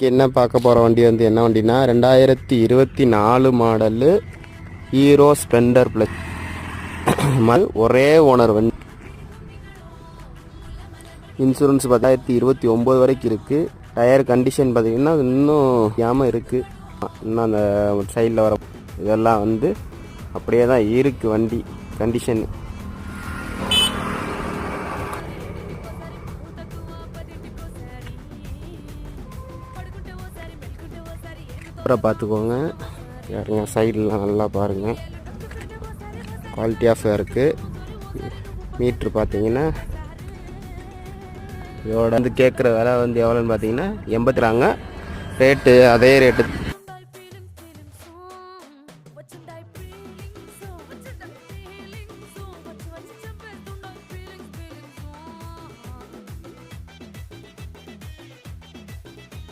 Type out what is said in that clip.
என்ன பார்க்க போகிற வண்டி வந்து என்ன வண்டினா 2024 மாடலு ஹீரோ ஸ்பெண்டர் ப்ளஸ் ஒரே ஓனர் வண்டி. இன்சூரன்ஸ் 2029 வரைக்கும் இருக்குது. டயர் கண்டிஷன் பார்த்திங்கன்னா இன்னும் ஏமாம் இருக்குது. இன்னும் அந்த சைடில் வர இதெல்லாம் வந்து அப்படியே தான் இருக்குது வண்டி கண்டிஷன். அப்புறம் பார்த்துக்கோங்க, யாருங்க சைடெலாம் நல்லா பாருங்கள், குவாலிட்டி ஆஃப் இருக்குது. மீட்ரு பார்த்தீங்கன்னா இதோட வந்து கேட்குற விலை வந்து எவ்வளோன்னு பார்த்தீங்கன்னா 80. ரேட்டு அதே ரேட்டு